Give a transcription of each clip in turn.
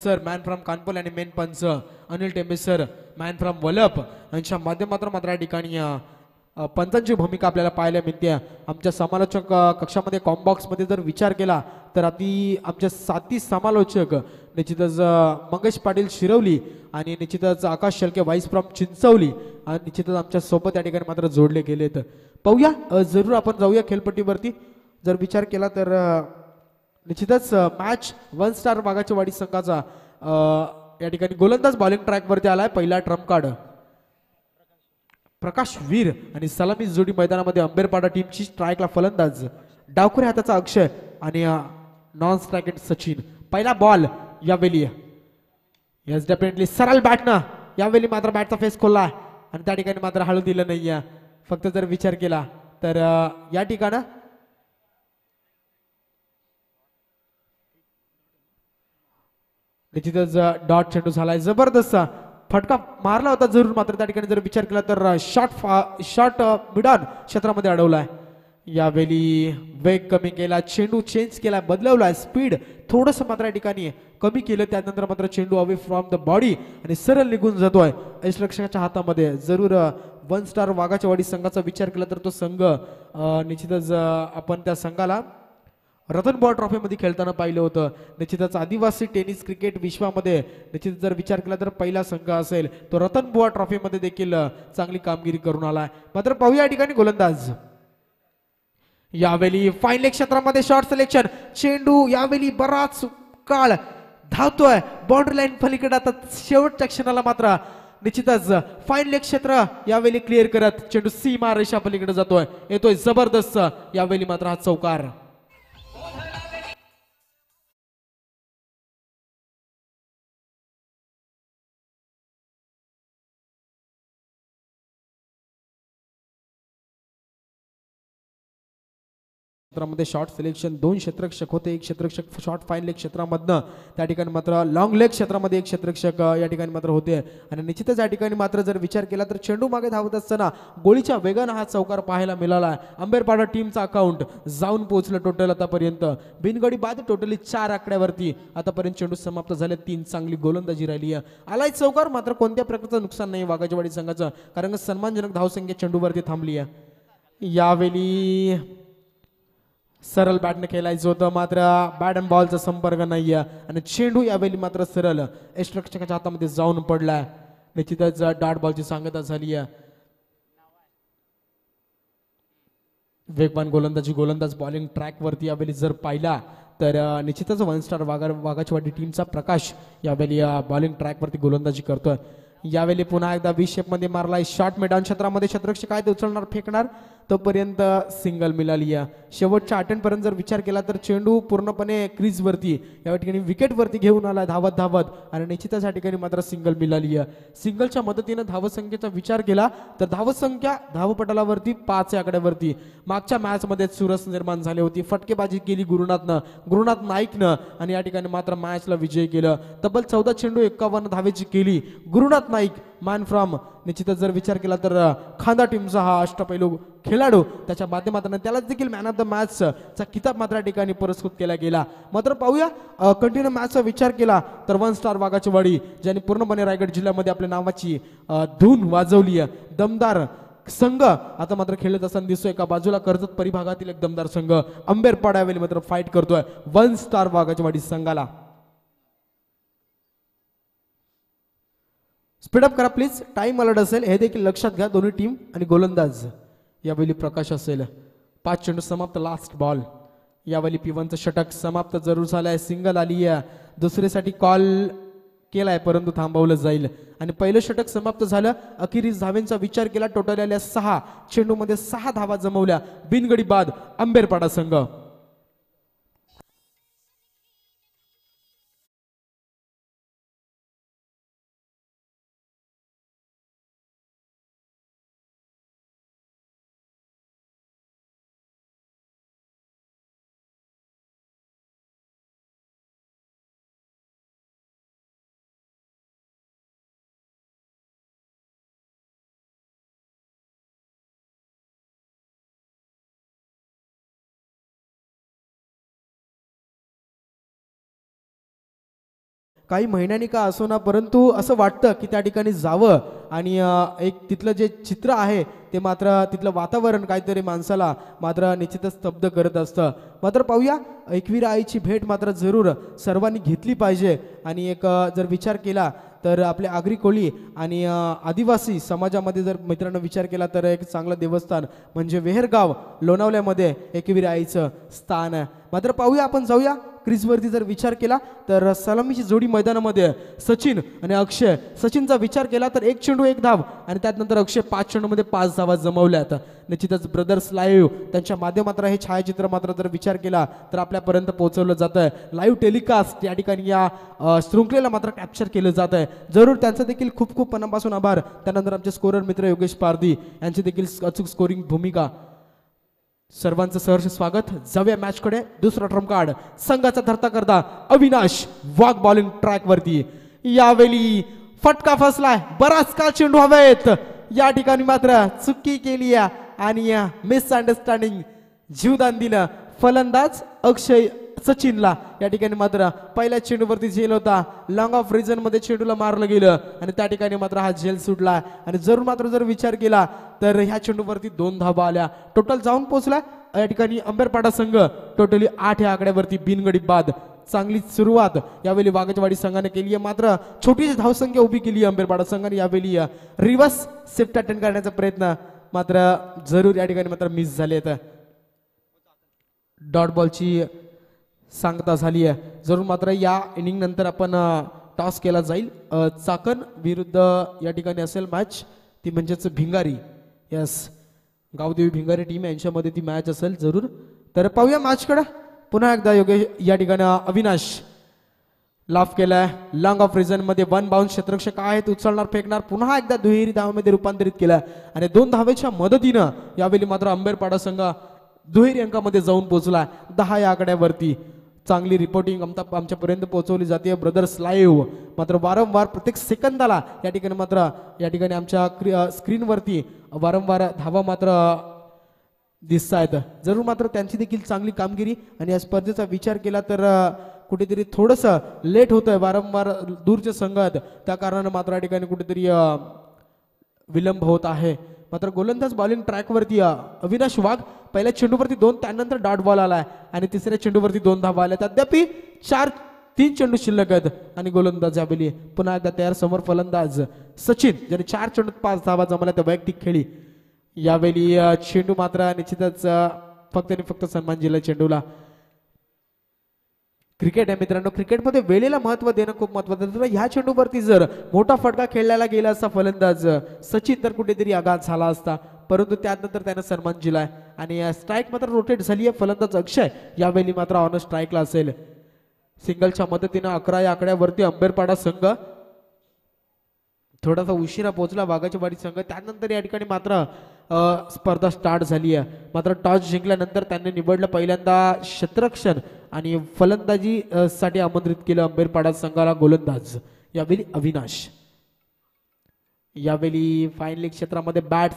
Sir man from Kanpur आणि main पंच Anil Tembe sir man from Valap यांच्या माध्यमातून मात्र या ठिकाणी पंचांची भूमिका आपल्याला पाहायला मिळते. आमच्या समालोचक कक्षामध्ये कॉम्बॉक्समध्ये जर विचार केला तर अति आमच्या साथी समालोचक निश्चितच मंगेश पाटील शिरवली आणि निश्चितच आकाश शेळके व्हाईस फ्रॉम चिंचवली आणि निश्चितच आमच्या सोबत या ठिकाणी मात्र जोडले गेलेत. पाहूया जरूर आपण जाऊया खेळपट्टीवरती. जर विचार केला तर निश्चितच मॅच 1 स्टार वाघाच्या वाडी संघाचा या ठिकाणी गोलंदाज बॉलिंग ट्रॅकवरती आलाय. पहिला ट्रम्प कार्ड प्रकाश वीर आणि सलामी जोडी मैदानामध्ये अंबेरपाडा टीमची स्ट्राईकला फलंदाज डावखुरे हाताचा अक्षय आणि नॉन स्ट्राईक सचिन. पहिला बॉल यावेळी यस डेफिनेटली सरळ बॅटनं यावेळी मात्र बॅटचा फेस खोलला आणि त्या ठिकाणी मात्र हळू दिलं नाहीये. फक्त जर विचार केला तर या ठिकाणी निश्चितच डॉट चेंडू झालाय. जबरदस्त फटका मारला होता जरूर, मात्र त्या ठिकाणी जर विचार केला तर शॉट मिडॉन क्षेत्रामध्ये अडवलाय. यावेळी वेग कमी केला, चेंडू चेंज केला, बदलवलाय, स्पीड थोडस मात्र या ठिकाणी कमी केलं. त्यानंतर मात्र चेंडू अवे फ्रॉम द बॉडी आणि सरळ निघून जातोय यशरक्षकाच्या हातामध्ये. जरूर 1 स्टार वाघाच्या वाडी संघाचा विचार केला तर तो संघ निश्चितच आपण त्या संघाला रतन बुवा ट्रॉफी मध्ये खेळताना पाहिलं होतं. निश्चितच आदिवासी टेनिस क्रिकेट विश्वामध्ये निश्चित जर विचार केला तर पहिला संघ असेल तो रतन बुवा ट्रॉफी मध्ये देखील चांगली कामगिरी करून आलाय. मात्र पाहूया या ठिकाणी गोलंदाज यावेळी फाईन लेग क्षेत्रामध्ये शॉर्ट सिलेक्शन. चेंडू यावेळी बराच काळ धावतोय बाउंड्री लाईन पलीकडे. आता शेवटच्या क्षणाला मात्र निश्चितच फाईन लेग क्षेत्र यावेळी क्लिअर करत चेंडू सीमा रेषा पलीकडे जातोय. येतोय जबरदस्त यावेळी मात्र हा चौकार. क्षेत्रामध्ये शॉर्ट सिलेक्शन 2 क्षेत्ररक्षक होते. एक क्षेत्ररक्षक शॉर्ट फाईन लेग क्षेत्रामधनं त्या ठिकाणी मात्र लॉंग लेग क्षेत्रामध्ये एक क्षेत्ररक्षक या ठिकाणी मात्र होते. आणि निश्चितच या ठिकाणी मात्र जर विचार केला तर चेंडू मागे धावत असताना गोळीच्या वेगानं हा चौकार पाहायला मिळाला. अंबेरपाडा टीमचा अकाउंट जाऊन पोहोचलं टोटल आतापर्यंत बिनगडी बाद टोटली 4 आकड्यावरती आतापर्यंत चेंडू समाप्त झाले. 3 चांगली गोलंदाजी राहिली आहे. आलाय चौकार, मात्र कोणत्या प्रकारचं नुकसान नाही वाघाच्या वाडी संघाचं, कारण सन्मानजनक धावसंख्या चेंडूवरती थांबली आहे. यावेळी सरळ बॅटने खेळायचं होतं, मात्र बॅट अँड बॉलचा संपर्क नाहीये आणि चेंडू यावेळी मात्र सरळ यष्टिरक्षकाच्या हातामध्ये जाऊन पडलाय. निश्चितच डॉट बॉलची सांगता झाली आहे. वेगवान गोलंदाज बॉलिंग ट्रॅक वरती यावेळी जर पाहिला तर निश्चितच 1 स्टार वाघाची वाडी टीमचा प्रकाश यावेळी बॉलिंग ट्रॅक वरती गोलंदाजी करतोय. यावेळी पुन्हा एकदा बी शेप मध्ये मारलाय. शॉट मैदान क्षेत्रामध्ये क्षेत्ररक्षक काय ते उचलणार फेकणार तोपर्यंत सिंगल मिळाली आहे. शेवटच्या अटेम्प्ट पर्यंत जर विचार केला तर चेंडू पूर्णपणे क्रीज वरती या ठिकाणी विकेट वरती घेऊन आला धावत आणि निश्चितच या ठिकाणी मात्र सिंगल मिळाली आहे. सिंगलच्या मदतीने धावसंख्येचा विचार केला तर धावसंख्या धावपटलावरती 5 या आकड्यावरती. मागच्या मॅच मध्ये चुरस निर्माण झाली होती. फटकेबाजी केली गुरुनाथ नाईकनं आणि या ठिकाणी मात्र मॅचला विजय केलं. तब्बल 14 चेंडू 51 धावेची केली गुरुनाथ नाईक मॅन फ्रॉम. निश्चितच जर विचार केला तर खांदा टीमचा हा अष्टपैलू खेळाडू त्याच्या माध्यमातून त्यालाच देखील मॅन ऑफ द मॅच चा किताब मात्र या ठिकाणी पुरस्कृत केला गेला. मात्र पाहूया कंटिन्यू मॅचचा विचार केला तर 1 स्टार वाघाची वाडी ज्यांनी पूर्णपणे रायगड जिल्ह्यामध्ये आपल्या नावाची धून वाजवली आहे. दमदार संघ आता मात्र खेळत असताना दिसतोय. एका बाजूला कर्जत परिभागातील एक दमदार संघ अंबेरपाडा यावेळी मात्र फाईट करतोय 1 स्टार वाघाची वाडी संघाला. स्पीडअप करा प्लीज, टाइम अलर्ट असेल हे देखील लक्षात घ्या. दोन्ही टीम आणि गोलंदाज यावेळी प्रकाश असेल. 5 चेंडू समाप्त, लास्ट बॉल. यावेळी P1चं षटक समाप्त जरूर झालंय. सिंगल आली आहे. दुसरीसाठी कॉल केलाय परंतु थांबवलं जाईल आणि पहिलं षटक समाप्त झालं. अखेरीस धावेंचा विचार केला. टोटल आल्या 6 चेंडूमध्ये 6 धावा जमवल्या. बिनगडी बाद अंबेरपाडा संघ. काही महिन्यांनी का असो ना, परंतु असं वाटतं की त्या ठिकाणी जावं आणि एक तिथलं जे चित्र आहे ते मात्र तिथलं वातावरण काहीतरी माणसाला मात्र निश्चितच स्तब्ध करत असतं. मात्र पाहूया, एकवीर आईची भेट मात्र जरूर सर्वांनी घेतली पाहिजे. आणि एक जर विचार केला तर आपले आगरी कोळी आणि आदिवासी समाजामध्ये जर मित्रांनो विचार केला तर एक चांगलं देवस्थान म्हणजे वेहरगाव लोणावल्यामध्ये एकवीर आईचं स्थान आहे. मात्र पाहूया, आपण जाऊया क्रीजवरती. जर विचार केला तर सलामीची जोडी मैदानामध्ये सचिन आणि अक्षय. सचिनचा विचार केला तर 1 चेंडू 1 धाव आणि त्यानंतर अक्षय 5 चेंडूमध्ये 5 धावा जमवल्यात. निश्चितच ब्रदर्स लाईव्ह त्यांच्या माध्यमातून हे छायाचित्र मात्र जर विचार केला तर आपल्यापर्यंत पोहोचवलं जातं आहे. लाईव्ह टेलिकास्ट या ठिकाणी या शृंखलेला मात्र कॅप्चर केलं जात आहे. जरूर त्यांचं देखील खूप खूप मनापासून आभार. त्यानंतर आमचे स्कोरर मित्र योगेश पारधी यांची देखील अचूक स्कोरिंग भूमिका. सर्वांचं सहर्ष स्वागत. जाऊया मॅचकडे. दुसरा ट्रम्प कार्ड संघाचा धरता करता अविनाश वाघ बॉलिंग ट्रॅक वरती. यावेळी फटका फसलाय, बराच काळ चेंडू हवेत. या ठिकाणी मात्र चुकी केली आणि मिसअंडरस्टँडिंग जीवदान दिलं. फलंदाज अक्षय सचिनला या ठिकाणी मात्र पहिल्या चेंडूवरती झेल होता. लॉंग ऑफ रिजन मध्ये चेंडूला मारलं गेलं आणि त्या ठिकाणी मात्र हा झेल सुटला. आणि जरूर मात्र जर विचार केला तर ह्या चेंडूवरती 2 धावा आल्या. टोटल जाऊन पोहोचला या ठिकाणी अंबेरपाडा संघ टोटली 8 या आकड्यावरती बिनगडी बाद. चांगली सुरुवात यावेळी वाघचवाडी संघाने केली आहे. मात्र छोटीशी धावसंख्या उभी केली आहे अंबेरपाडा संघाने. यावेळी रिव्हर्स शिफ्ट अटेंड करण्याचा प्रयत्न मात्र जरूर या ठिकाणी मात्र मिस झाले. डॉट बॉलची सांगता झाली आहे. जरूर मात्र या इनिंग नंतर आपण टॉस केला जाईल. चाकण विरुद्ध या ठिकाणी असेल मॅच, ती म्हणजेच भिंगारी. यस, गावदेवी भिंगारी टीम यांच्यामध्ये ती मॅच असेल जरूर. तर पाहूया मॅचकडे. पुन्हा एकदा योगेश या ठिकाणी अविनाश लाफ केलाय. लॉंग ऑफ रिजन मध्ये 1 बाउन्स. क्षेत्ररक्षक आहेत, उचलणार फेकणार. पुन्हा एकदा दुहेरी धावामध्ये रूपांतरित केलाय आणि 2 धावेच्या मदतीनं यावेळी मात्र अंबेरपाडा संघ दुहेरी अंकामध्ये जाऊन पोहोचला 10 या आकड्यावरती. चांगली रिपोर्टिंग आमच्यापर्यंत पोहोचवली जाते ब्रदर्स लाईव्ह. मात्र वारंवार प्रत्येक सेकंदाला या ठिकाणी मात्र या ठिकाणी आमच्या स्क्रीनवरती वारंवार धावा मात्र दिसत आहेत. जरूर मात्र त्यांची देखील चांगली कामगिरी. आणि या स्पर्धेचा विचार केला तर कुठेतरी थोडंसं लेट होतंय. वारंवार दूरचे संघ आहेत त्या कारणाने मात्र या ठिकाणी कुठेतरी विलंब होत आहे. मात्र गोलंदाज बॉलिंग ट्रॅकवरती अविनाश वाघ. पहिल्या चेंडूवरती 2, त्यानंतर डॉट बॉल आलाय आणि तिसऱ्या चेंडूवरती 2 धावा आल्या. अद्यापि 3 चेंडू शिल्लक आहेत आणि गोलंदाज यावेळी पुन्हा एकदा तयार. समोर फलंदाज सचिन ज्याने 4 चेंडूत 5 धावा जमवल्या त्या वैयक्तिक खेळी. यावेळी चेंडू मात्र निश्चितच फक्त आणि फक्त सन्मान दिला चेंडूला. क्रिकेट आहे मित्रांनो, क्रिकेटमध्ये वेळेला महत्व देणं खूप महत्वाचं आहे. ह्या चेंडूवरती जर मोठा फटका खेळल्याला गेला असता फलंदाज सचिन तर कुठेतरी आघात झाला असता, परंतु त्यानंतर त्यानं सन्मान दिलाय आणि स्ट्राईक मात्र रोटेट झाली आहे. फलंदाज अक्षय यावेळी मात्र ऑन स्ट्राईकला असेल. सिंगलच्या मदतीनं 11 या आकड्यावरती अंबेरपाडा संघ थोडासा उशिरा पोहोचला वाघाचीवाडी संघ. त्यानंतर या ठिकाणी मात्र स्पर्धा स्टार्ट झाली आहे. मात्र टॉस जिंकल्यानंतर त्यांनी निवडलं पहिल्यांदा क्षेत्ररक्षण आणि फलंदाजी साठी आमंत्रित केलं अंबेरपाडा संघाला गोलंदाज यावेळी अविनाश. यावेळी फायनली क्षेत्रामध्ये बॅट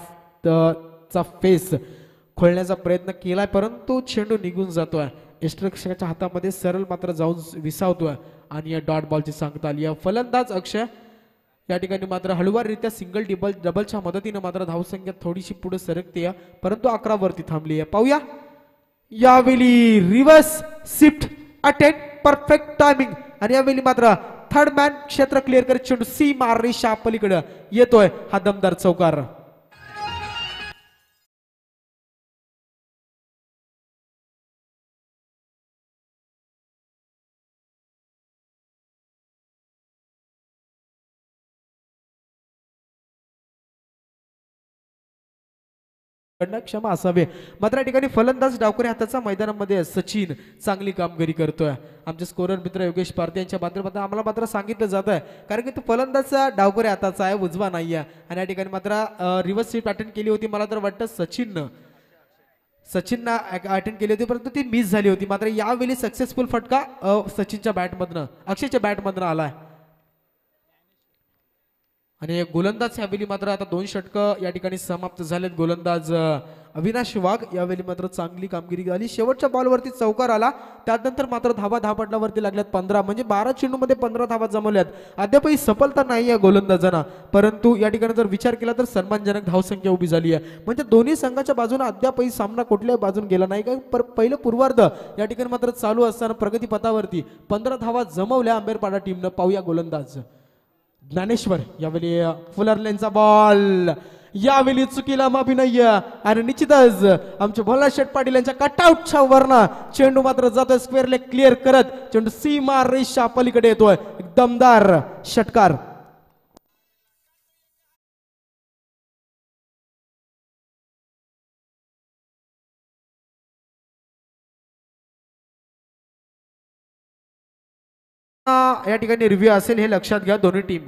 चा फेस खोलण्याचा प्रयत्न केलाय परंतु चेंडू निघून जातोय. क्षेत्ररक्षकाच्या हातामध्ये सरळ मात्र जाऊन विसावतोय आणि या डॉट बॉलची सांगता आली आहे. फलंदाज अक्षय या ठिकाणी मात्र हळूवाररित्या सिंगल डबलच्या मदतीने मात्र धावसंख्या थोडीशी पुढे सरकते परंतु 11 वरती थांबली आहे. पाहूया यावेळी reverse shift attend perfect timing आणि यावेळी मात्र थर्ड मॅन क्षेत्र क्लिअर करत चेंडू सीमा रेषा पलीकडे येतोय हा दमदार चौकार. क्षमा असावे. मात्र या ठिकाणी फलंदाज डावकरी हाताचा मैदानामध्ये सचिन चांगली कामगिरी करतोय. आमचे स्कोरर मित्र योगेश पारधी यांच्या माध्यमातून आम्हाला मात्र सांगितलं जात आहे कारण की तो फलंदाजचा डावकरी हाताचा आहे, उजवा नाहीये आणि या ठिकाणी मात्र रिव्हर्स स्वीप अटेंड केली होती. मला तर वाटतं सचिनना अटेंड केली होती परंतु ती मिस झाली होती. मात्र यावेळी सक्सेसफुल फटका सचिनच्या बॅटमधनं अक्षयच्या बॅटमधनं आलाय. आणि गोलंदाज यावेळी मात्र आता 2 षटकं या ठिकाणी समाप्त झालेत. गोलंदाज अविनाश वाघ यावेळी मात्र चांगली कामगिरी झाली. शेवटच्या बॉलवरती चौकार आला, त्यानंतर मात्र धाबा लागल्यात 15, म्हणजे 12 चेंडूमध्ये 15 धावा जमवल्यात. अद्यापही सफलता नाही आहे गोलंदाजांना, परंतु या ठिकाणी जर विचार केला तर सन्मानजनक धावसंख्या उभी झाली आहे. म्हणजे दोन्ही संघाच्या बाजूने अद्यापही सामना कुठल्याही बाजून गेला नाही का. पहिलं पूर्वार्ध या ठिकाणी मात्र चालू असताना प्रगतीपथावरती 15 धावा जमवल्या आंबेरपाडा टीमनं. पाहूया गोलंदाज ज्ञानेश्वर यावेळी फुलर लेनचा बॉल, यावेळी चुकीला माफी नाहीये. आणि निश्चितच आमचे भोला शेठ पाटील यांच्या कटआउटच्या वरना चेंडू मात्र जातोय स्क्वेअर लेग क्लिअर करत. चेंडू सीमा रेषा पलीकडे येतोय. एक दमदार षटकार. या ठिकाणी रिव्ह्यू असेल हे लक्षात घ्या. दोन्ही टीम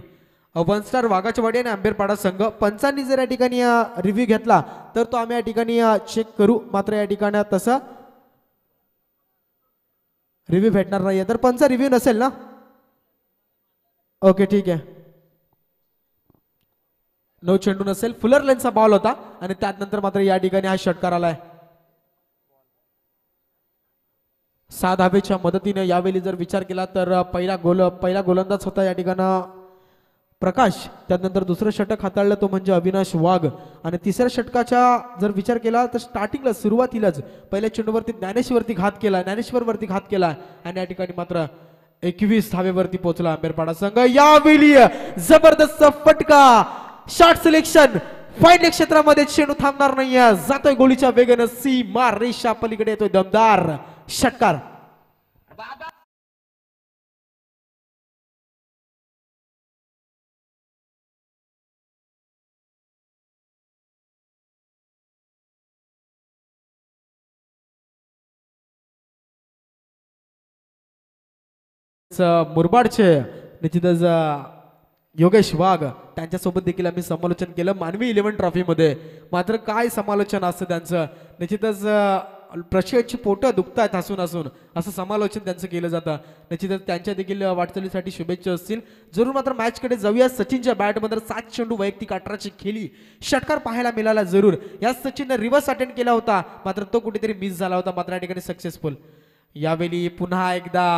वन स्टार वाघाचवाडी आणि आंबेरपाडा संघ पंचांनी जर या ठिकाणी रिव्ह्यू घेतला तर तो आम्ही या ठिकाणी चेक करू. मात्र या ठिकाणी तसा रिव्ह्यू भेटणार नाहीये. तर पंचा रिव्ह्यू नसेल ना? ओके ठीक आहे. नो चेंडू नसेल. फुलर लेनचा बॉल होता आणि त्यानंतर मात्र या ठिकाणी हा षटकार आलाय. 6 धावेच्या मदतीने यावेळी जर विचार केला तर पहिला गोलंदाज होता या ठिकाणी प्रकाश. त्यानंतर दुसरं षटक हाताळलं तो म्हणजे अविनाश वाघ. आणि तिसऱ्या षटकाचा जर विचार केला तर स्टार्टिंगला सुरुवातीलाच पहिल्या चेंडूवरती ज्ञानेश्वरती घात केला आणि या ठिकाणी मात्र 21 धावेवरती पोहोचला आंबेरपाडा संघ. यावेळी जबरदस्त फटका, शॉट सिलेक्शन, फाईन क्षेत्रामध्ये चेंडू थांबणार नाहीये, जातोय गोळीच्या वेगानं सीमा रेषा पलीकडे येतोय. दमदार षटकार. मुरबाडचे निश्चितच योगेश वाघ त्यांच्यासोबत देखील आम्ही समालोचन केलं मानवी 11 ट्रॉफी मध्ये. मात्र काय समालोचन असतं त्यांचं. निश्चितच प्रेक्षकांची पोटं दुखतात हसून हसून, असं समालोचन त्यांचं केलं जातं. निश्चितच त्यांच्या देखील वाटचालीसाठी शुभेच्छा असतील. जरूर मात्र मॅचकडे जाऊया. सचिनच्या बॅटमध्ये 7 चेंडू वैयक्तिक 18ची खेळी, षटकार पाहायला मिळाला. जरूर या सचिनने रिव्हर्स अटेंड केला होता, मात्र तो कुठेतरी मिस झाला होता. मात्र या ठिकाणी सक्सेसफुल. यावेळी पुन्हा एकदा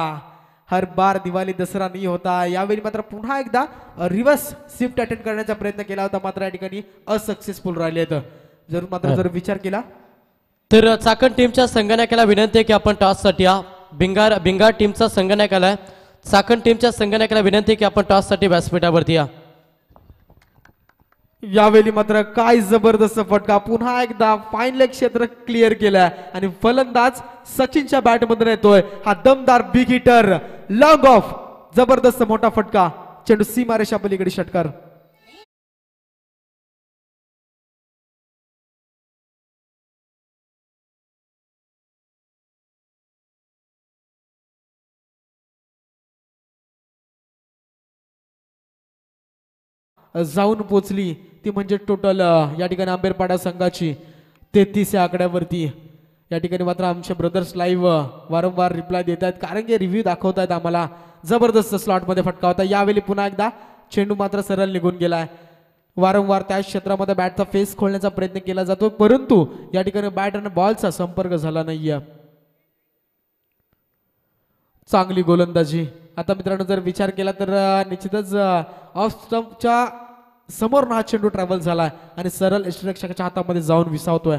हर बार दिवाळी दसरा नाही होता, यावेळी मात्र पुन्हा एकदा रिव्हर्स स्विफ्ट अटेंड करण्याचा प्रयत्न केला होता, मात्र या ठिकाणी असक्सेसफुल राहिले. जर मात्र जर विचार केला तर चाकण टीमच्या संगणकाला विनंती आहे की आपण टॉससाठी या. भिंगार टीमचा संगणकाला आहे. चाकण टीमच्या संगणकाला विनंती आहे की आपण टॉससाठी व्यासपीठावरती या. यावेळी मात्र काय जबरदस्त फटका, पुन्हा एकदा फाईन लेग क्षेत्र क्लिअर केलाय आणि फलंदाज सचिनच्या बॅटमधून येतोय हा दमदार बिग हिटर लॉंग ऑफ. जबरदस्त मोठा फटका, चेंडू सीमारेषा पलीकडे षटकार. जाऊन पोचली ती म्हणजे टोटल या ठिकाणी आंबेरपाडा संघाची 33 या आकड्यावरती. या ठिकाणी मात्र आमचे ब्रदर्स लाईव्ह वारंवार रिप्लाय देत आहेत, कारण की रिव्ह्यू दाखवत आहेत आम्हाला. जबरदस्त स्लॉटमध्ये फटका होता. यावेळी पुन्हा एकदा चेंडू मात्र सरळ निघून गेलाय. वारंवार त्या क्षेत्रामध्ये बॅटचा फेस खोलण्याचा प्रयत्न केला जातो, परंतु या ठिकाणी बॅट आणि बॉलचा संपर्क झाला नाहीये. चांगली गोलंदाजी. आता मित्रांनो जर विचार केला तर निश्चितच ऑफ स्टंपच्या समोर हा चेंडू ट्रॅव्हल झाला आणि सरळ यष्टिरक्षकाच्या हातामध्ये जाऊन विसावतोय.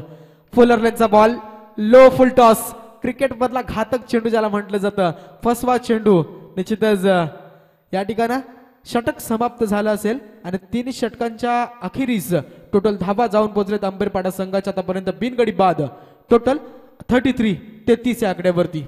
फुलर लेनचा ball, low full toss, cricket मधला घातक चेंडू ज्याला म्हटलं जातं, फसवा चेंडू. निश्चितच या ठिकाणी षटक समाप्त झालं असेल आणि 3 षटकांच्या अखेरीस टोटल धावा जाऊन पोहोचलेत आंबेरपाडा संघाच्या आतापर्यंत बिनगडी बाद. टोटल 33 या आकड्यावरती.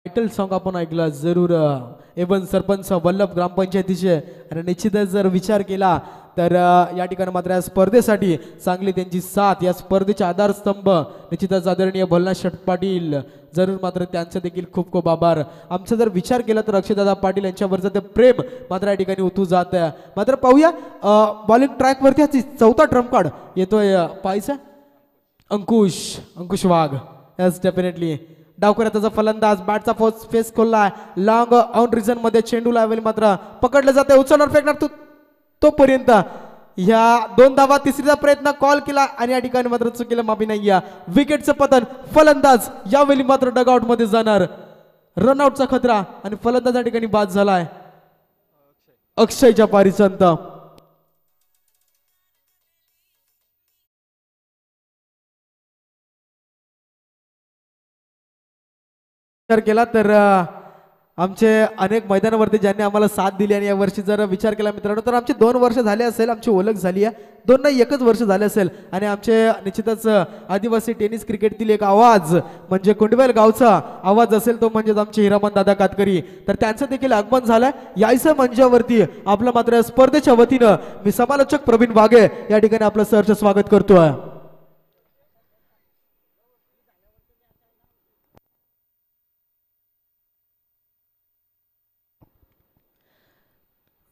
टायटल सॉन्ग आपण ऐकलं जरूर. एवन सरपंच वल्लभ ग्रामपंचायतीचे आणि निश्चितच जर विचार केला तर या ठिकाणी मात्र या स्पर्धेसाठी चांगली त्यांची साथ या स्पर्धेचे आधारस्तंभ निश्चितच आदरणीय भोलनाथ शेठ पाटील जरूर मात्र त्यांचं देखील खूप खूप आभार. आमचा जर विचार केला तर अक्षयदादा पाटील यांच्यावरचं ते प्रेम मात्र या ठिकाणी उतू जात आहे. मात्र पाहूया बॉलिंग ट्रॅकवरती हा चौथा ट्रम्प कार्ड येतोय पाहायचा अंकुश वाघ. यस डेफिनेटली डावकऱ्या त्याचा फलंदाज बॅटचा फेस खोललाय लॉंग ऑन रिझन मध्ये चेंडूला वेळी मात्र पकडलं जाते उचलणार फेकणार तोपर्यंत ह्या 2 धावा तिसरीचा प्रयत्न कॉल केला आणि या ठिकाणी मात्र चुकीला माफी नाही. विकेटचं पतन फलंदाज यावेळी मात्र डगआउट मध्ये जाणार. रनआउटचा खतरा आणि फलंदाज या ठिकाणी बाद झालाय अक्षयच्या पारीचंत. विचार केला तर आमचे अनेक मैदानावरती ज्यांनी आम्हाला साथ दिली आणि या वर्षी जर विचार केला मित्रांनो तर आमचे 2 वर्ष झाले असेल आमची ओळख झाली आहे. 2 नाही 1च वर्ष झाले असेल आणि आमचे निश्चितच आदिवासी टेनिस क्रिकेटतील एक आवाज म्हणजे कुंडवेल गावचा आवाज असेल तो म्हणजे आमचे हिरामन दादा कातकरी तर त्यांचं देखील आगमन झालंय. यायचं मंचावरती आपलं मात्र स्पर्धेच्या वतीनं मी समालोचक प्रवीण वाघे या ठिकाणी आपलं सहर्ष स्वागत करतोय.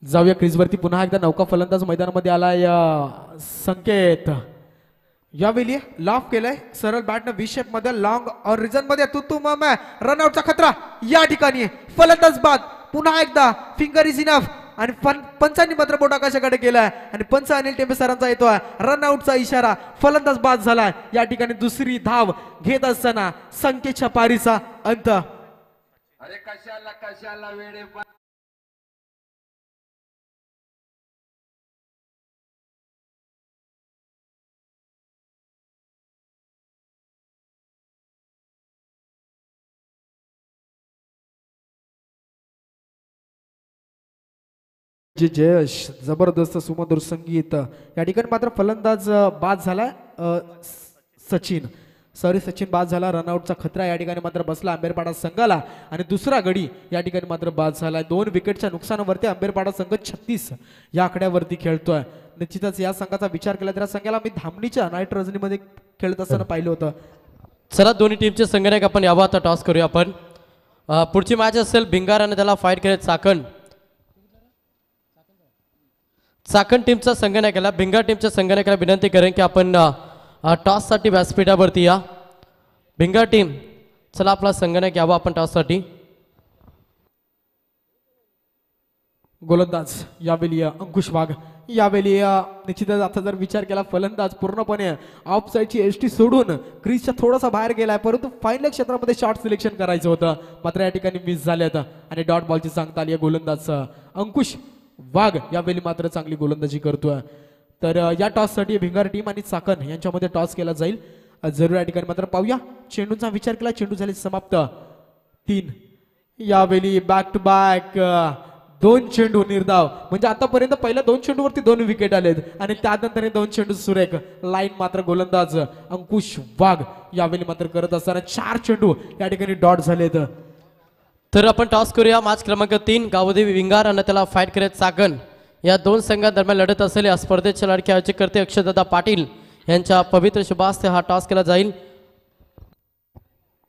जाऊया क्रीजवरती पुन्हा एकदा नौका फलंदाज मैदानामध्ये आलाय संकेत. यावेळी लॉफ केलंय सरळ बॅटनं व्ही शेप मध्ये लॉंग और रिझन मध्ये रनआउटचा खतरा या ठिकाणी फलंदाज बाद. पुन्हा एकदा फिंगर इज इनफ आणि पंचांनी मात्र बोट आकाशाकडे केलाय आणि पंच अनिल टेंबे सरांचा येतोय रनआउटचा इशारा. फलंदाज बाद झालाय या ठिकाणी दुसरी धाव घेत असताना संकेतच्या पारीचा अंत. अरे कशाला वेळे जयश जबरदस्त सुमधुर संगीत. या ठिकाणी मात्र फलंदाज बाद झाला सचिन बाद झाला. रनआउटचा खतरा या ठिकाणी मात्र बसला आंबेरपाडा संघाला आणि दुसरा गडी या ठिकाणी मात्र बाद झालाय. 2 विकेटच्या नुकसानावरती आंबेरपाडा संघ 36 या आकड्यावरती खेळतोय. निश्चितच या संघाचा विचार केला तर या संघाला मी धामणीच्या नाईट रजनीमध्ये खेळत असताना पाहिलं होतं. चला दोन्ही टीमचे संघटक आपण यावं आता टॉस करूया आपण. पुढची मॅच असेल भिंगार आणि त्याला फाईट करत चाकण टीमचा संघटकाला भिंगार टीमच्या संघटकाला विनंती करेन की आपण टॉससाठी व्यासपीठावरती या. भिंगार टीम चला आपला संघटक यावा आपण टॉससाठी. गोलंदाज यावेळी अंकुश वाघ. यावेळी निश्चितच आता जर विचार केला फलंदाज पूर्णपणे ऑफ साईडची एसटी सोडून क्रीजच्या थोडासा बाहेर गेलाय परंतु फायनल क्षेत्रामध्ये शॉट सिलेक्शन करायचं होतं मात्र या ठिकाणी मिस झालेत आणि डॉट बॉलची सांगता आली आहे. गोलंदाज अंकुश वाघ यावेळी मात्र चांगली गोलंदाजी करतोय. तर या टॉससाठी भिंगार टीम आणि चाकण यांच्यामध्ये टॉस केला जाईल. जरूर या ठिकाणी मात्र पाहूया चेंडूचा विचार केला चेंडू झाले समाप्त 3. यावेळी बॅक टू बॅक 2 चेंडू निर्धाव म्हणजे आतापर्यंत पहिल्या 2 चेंडूवरती 2 विकेट आलेत आणि त्यानंतर हे 2 चेंडू सुरेख लाईन मात्र गोलंदाज अंकुश वाघ यावेळी मात्र करत असताना 4 चेंडू या ठिकाणी डॉट झालेत. तर आपण टॉस करूया. मॅच क्रमांक 3 गावदेवी विंगार आणि त्याला फाईट करत चाकण या 2 संघांदरम्यान लढत असलेल्या स्पर्धेचे लाडके आयोजकर्ते अक्षयदादा पाटील यांच्या पवित्र शुभास्ते हा टॉस केला जाईल.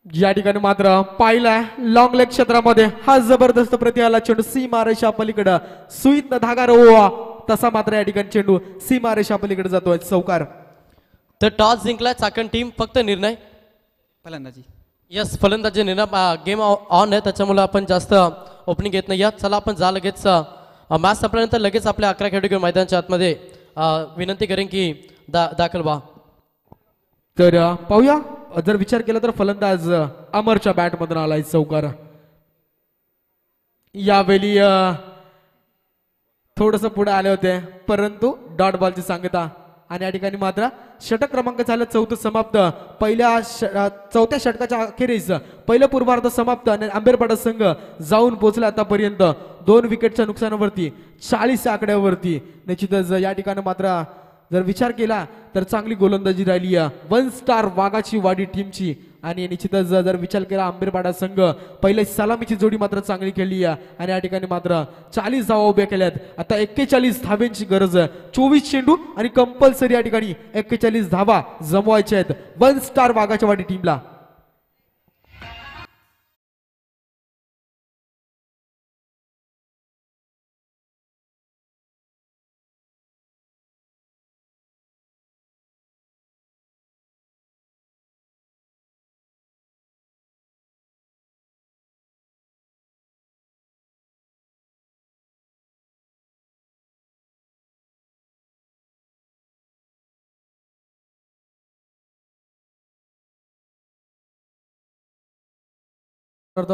या ठिकाणी मात्र पाहिलाय लॉंग लेग क्षेत्रामध्ये हा जबरदस्त प्रति आला चेंडू सीमारेषा पलीकडे सुईत धागा रोवा तसा मात्र या ठिकाणी चेंडू सीमारेषा पलीकडे जातोय चौकार. तर टॉस जिंकलाय चाकण टीम. फक्त निर्णय फलंदाजी. यस फलंदाजी निर्णय. गेम ऑन आहे त्याच्यामुळे आपण जास्त ओपनिंग घेत नाही. चला आपण जा लगेच मॅच संपल्यानंतर लगेच आपल्या 11 खेळाडू घेऊन मैदानाच्या आतमध्ये विनंती करेन की दाखल व्हा. तर पाहूया जर विचार केला तर फलंदाज अमरच्या बॅट मधून आलाय चौकार. यावेळी थोडस पुढे आले होते परंतु डॉट बॉलची सांगता आणि या ठिकाणी मात्र षटक क्रमांक झालं 4 समाप्त. चौथ्या षटकाच्या अखेरीस पहिलं पूर्वार्ध समाप्त आणि आंबेरपाडा संघ जाऊन पोहोचला आतापर्यंत 2 विकेटच्या नुकसानावरती 40 आकड्यावरती. निश्चितच या ठिकाणी मात्र जर विचार केला तर चांगली गोलंदाजी राहिली 1 स्टार वाघाची वाडी टीमची आणि निश्चितच जर विचार केला आंबेरपाडा संघ पहिले सलामीची जोडी मात्र चांगली खेळली आहे आणि या ठिकाणी मात्र 40 धावा उभ्या केल्यात. आता 41 धाब्यांची गरज आहे. 24 चेंडू आणि कंपल्सरी या ठिकाणी 41 धावा जमवायच्या आहेत 1 स्टार वाघाच्या वाडी टीमला.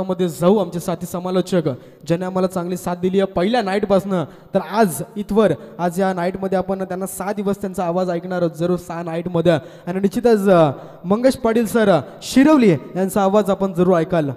मध्ये जाऊ आमचे साथी समालोचक ज्याने आम्हाला चांगली साथ दिली आहे पहिल्या नाईट पासनं. तर आज इथवर आज या नाईट मध्ये आपण त्यांना 6 दिवस त्यांचा आवाज ऐकणार आहोत जरूर 6 नाईट मध्ये. आणि निश्चितच मंगेश पाटील सर शिरवली यांचा आवाज आपण जरूर ऐकाल.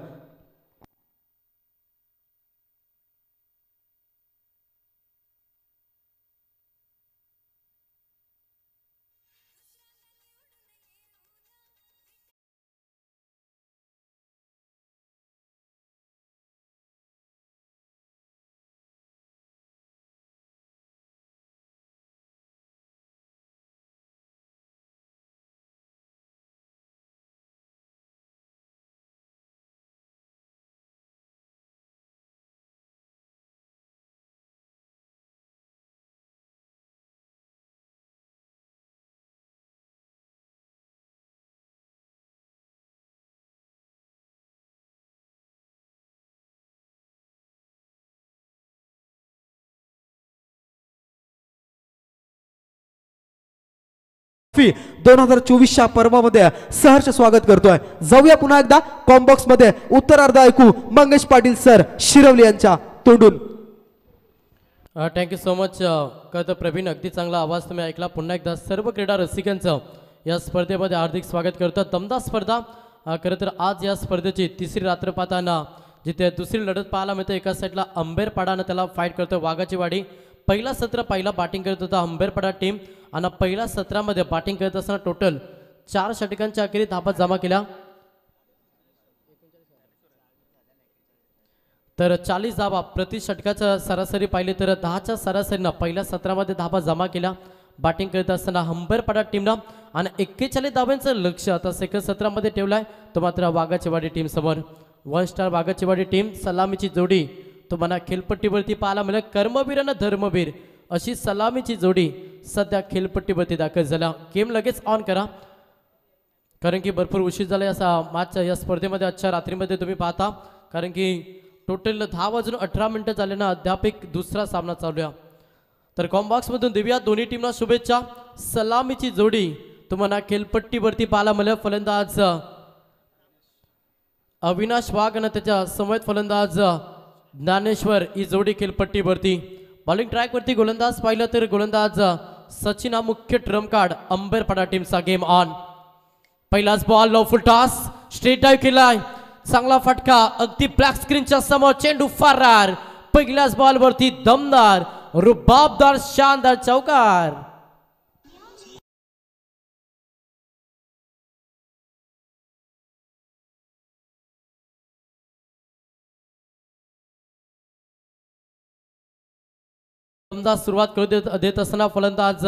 ट्रॉफी 2024च्या पर्वामध्ये सहर्ष स्वागत करतोय. जाऊया पुन्हा एकदा कॉम्बॉक्स मध्ये उत्तरार्ध ऐकू मंगेश पाटील सर शिरवली यांच्या तोंडून. थँक्यू सो मच कळतं प्रवीण, अगदी चांगला आवाज तुम्ही ऐकला. पुन्हा एकदा सर्व क्रीडा रसिकांचं या स्पर्धेमध्ये हार्दिक स्वागत करतो. दमदार स्पर्धा. खरं तर आज या स्पर्धेची तिसरी रात्र पाहताना जिथे दुसरी लढत पाहायला मिळते. एका साईडला अंबेरपाडानं त्याला फाईट करतो वाघाची वाडी. पहिला सत्र पहिला बॅटिंग करत होता अंबेरपाडा टीम आणि पहिल्या सत्रामध्ये बॅटिंग करत असताना टोटल 4 षटकांच्या अखेरीत धाबा जमा केल्या. तर 40 धाबा प्रति षटकाचं सरासरी पाहिले तर 10च्या सरासरीनं पहिल्या सत्रामध्ये धाबा जमा केल्या बॅटिंग करत असताना अंबेरपाडा टीमनं. आणि 41 धाब्यांचं लक्ष आता सेकंड सत्रामध्ये ठेवलंय तो मात्र वाघाची वाडी टीम समोर. 1 स्टार वाघाची वाडी टीम सलामीची जोडी तुम्हाला खेळपट्टीवरती पाहायला मिळेल. कर्मवीर आणि धर्मवीर अशी सलामीची जोडी सध्या खेळपट्टीवरती दाखल झाल्या. गेम लगेच ऑन करा कारण की भरपूर उशीर झाला असा मॅच या स्पर्धेमध्ये आजच्या रात्रीमध्ये तुम्ही पाहता. कारण की टोटल 10 वाजून 18 मिनिटं झाले ना अद्याप एक दुसरा सामना चालू आहे. तर कॉम्बॉक्समधून देऊया दोन्ही टीमला शुभेच्छा. सलामीची जोडी तुम्हाला खेळपट्टीवरती पाहायला मिळेल. फलंदाज अविनाश वाघ आणि त्याच्या समवेत फलंदाज ज्ञानेश्वर ही जोडी खेळपट्टीवरती. बॉलिंग ट्रॅकवरती गोलंदाज पाहिलं तर गोलंदाज सचिन हा मुख्य ट्रम्प कार्ड. अंबेरपाडा टीमचा गेम ऑन. पहिलाच ball low full toss straight drive केलाय. चांगला फटका अगदी ब्लॅक स्क्रीनच्या समोर चेंडू फरार. पहिल्याच बॉल वरती दमदार रुबाबदार शानदार चौकार. दमदार सुरुवात करू देत असताना फलंदाज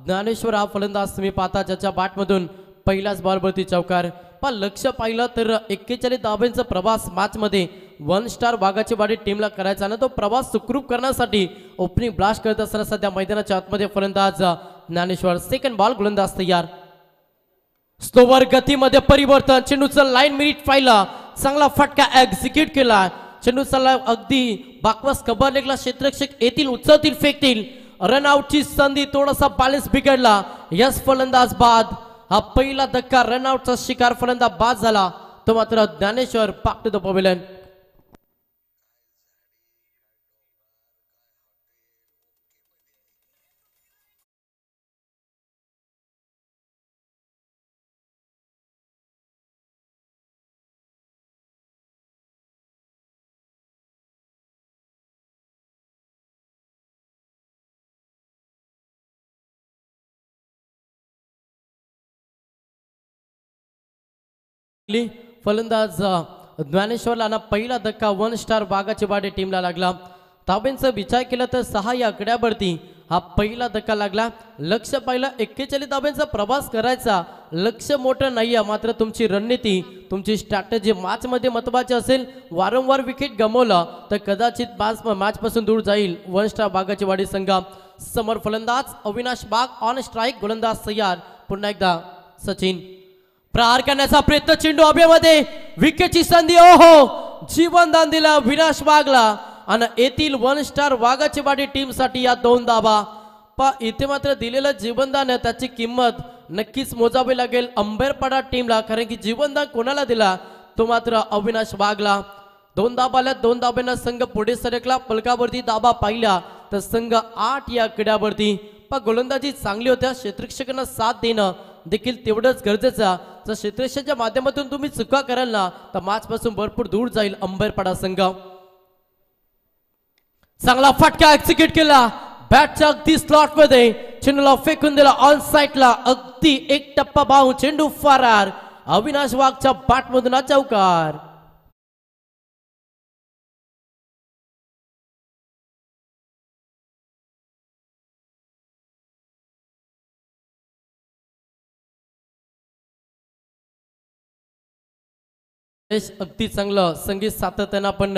ज्ञानेश्वर हा फलंदाज तुम्ही पाहता ज्याच्या बॅटमधून पहिल्याच बॉलवरती चौकार. पण लक्ष पाहिलं तर 41 धाब्यांचा प्रवास मॅच मध्ये 1 स्टार वाघाची वाडी टीमला करायचा ना तो प्रवास सुखरूप करण्यासाठी ओपनिंग ब्लास्ट करत असताना सध्या मैदानाच्या आतमध्ये फलंदाज ज्ञानेश्वर. सेकंड बॉल गोलंदाज तयार. स्लोवर गतीमध्ये परिवर्तन. चेंडूचा लाईन मिनिट पाहिला चांगला फटका एक्झिक्यूट केला. चेंडू चालला अगदी बाकवास कबर लेगला. क्षेत्ररक्षक येतील उचलतील फेकतील. रनआउटची संधी थोडासा बॅलन्स बिघडला. यस फलंदाज बाद. हा पहिला धक्का रनआउटचा शिकार फलंदाज बाद झाला तो मात्र Dnyaneshwar back to the pavilion. फलंदाज ज्ञानेश्वरला ना पहिला धक्का 1 स्टार वाघाची वाडी टीमला लागला. धाब्यांचा विचार केला तर 6 या आकड्यावरती हा पहिला धक्का लागला. लक्ष पाहिलं 41 धाब्यांचा प्रवास करायचा. लक्ष मोठं नाहीये, मात्र तुमची रणनीती तुमची स्ट्रॅटेजी मॅच मध्ये महत्वाची असेल. वारंवार विकेट गमावला तर कदाचित मॅच पासून दूर जाईल 1 स्टार वाघाची वाडी संघ. समोर फलंदाज अविनाश वाघ ऑन स्ट्राईक, गोलंदाज तयार. पुन्हा एकदा सचिन प्रहार करण्याचा प्रयत्न, चेंडू हवेमध्ये, विकेटची संधी. ओहो, जीवनदान दिला अविनाश वाघला आणि येथील 1 स्टार वाघाची वाडी टीम साठी या 2 धाबा. इथे मात्र दिलेलं जीवनदान आहे त्याची किंमत नक्कीच मोजावी लागेल अंबेरपाडा टीमला, कारण की जीवनदान कोणाला दिला तो मात्र अविनाश वाघला. 2 धाबाला 2 धाब्यांना संघ पुढे सरकला. फलकावरती धाबा पाहिला तर संघ 8 या आकड्यावरती. गोलंदाजी चांगली होत्या, क्षेत्ररक्षकांना साथ देणं देखील तेवढंच गरजेचं. जर क्षेत्ररक्षकाच्या माध्यमातून तुम्ही चुका कराल ना तर मॅच पासून भरपूर दूर जाईल अंबेरपाडा संघ. चांगला फटका एक्झिक्यूट केला बॅटच्या अगदी स्लॉट मध्ये, चेंडूला फेकून दिला ऑन साइडला. अगदी एक टप्पा पाहून चेंडू फरार. अविनाश वाघच्या बॅट मधून चौकार. अगदी चांगलं संगीत सातत्यानं आपण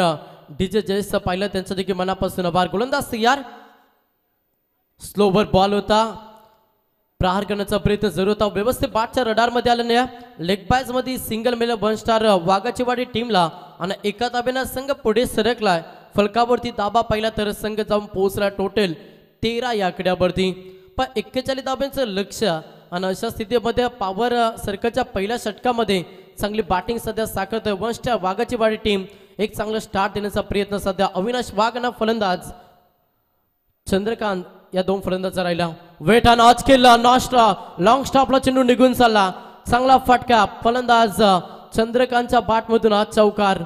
डीजे जयेश पाहिलं, त्यांचं देखील मनापासून आभार. गोलंदाज तयार. स्लोवर बॉल होता, प्रहार करण्याचा प्रयत्न जरूर होता. व्यवस्थित बॅटच्या रडार मध्ये आलं नाही. लेग बॅच मध्ये सिंगल मेला 1 स्टार वाघाची वाडी टीमला आणि एका धाब्यानं संघ पुढे सरकलाय. फलकावरती दाबा पाहिला तर संघ जाऊन पोहोचला टोटल 13 या आकड्यावरती. पण 41 धाब्यांचं लक्ष आणि अशा स्थितीमध्ये पॉवर सर्कलच्या पहिल्या षटकामध्ये चांगली बॅटिंग सध्या साकारत 1 स्टार वाघाची वाडी टीम. एक चांगला स्टार्ट देण्याचा प्रयत्न सध्या अविनाश वाघ आणि फलंदाज चंद्रकांत या 2 फलंदाजा राहिला. वेट आणि आज केला नॉस्ट्रा, लॉंग स्टॉपला चेंडू निघून चालला. चांगला फटका, फलंदाज चंद्रकांतच्या बॅट मधून आज चौकार.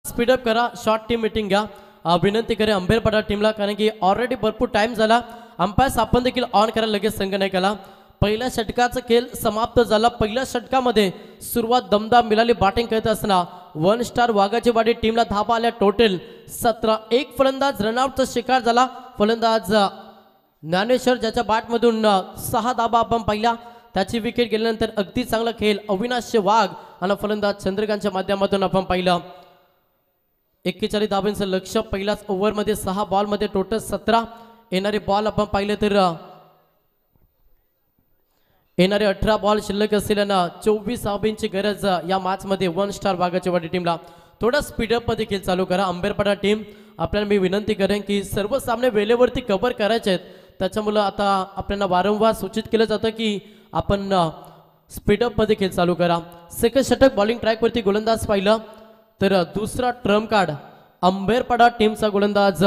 स्पीडअप करा, शॉर्ट टीम मीटिंग घ्या. विनंती करे अंबेरपाडा टीमला, कारण की ऑलरेडी भरपूर टाइम झाला. अंपायर आपण देखील ऑन करायला लगेच संघ नाही केला. पहिल्या षटकाचा खेळ समाप्त झाला. पहिल्या षटकामध्ये सुरुवात दमदार मिळाली बॅटिंग करत असताना 1 स्टार वाघाची वाडी टीमला धाबा आल्या टोटल 17. एक फलंदाज रनआउटचा शिकार झाला. फलंदाज ज्ञानेश्वर ज्याच्या बॅटमधून 6 धाबा आपण पाहिला, त्याची विकेट गेल्यानंतर अगदी चांगला खेळ अविनाश वाघ आणि फलंदाज चंद्रकांतच्या माध्यमातून आपण पाहिलं. 41 धाब्यांचं लक्ष. पहिल्याच ओव्हरमध्ये 6 बॉलमध्ये टोटल 17. येणारे बॉल आपण पाहिले तर येणारे 18 बॉल शिल्लक असलेल्या 24 धाब्यांची गरज या मॅच मध्ये 1 स्टार वाघाची वाडी टीमला. थोडा स्पीडअप मध्ये खेळ चालू करा अंबेरपाडा टीम. आपल्याला मी विनंती करेन की सर्व सामने वेळेवरती कव्हर करायचे आहेत, त्याच्यामुळे आता आपल्याला वारंवार सूचित केलं जातं की आपण स्पीडअप मध्ये खेळ चालू करा. सेकंड षटक बॉलिंग ट्रॅक वरती गोलंदाज पाहिलं तर दुसरा ट्रम्प कार्ड अंबेरपाडा टीमचा गोलंदाज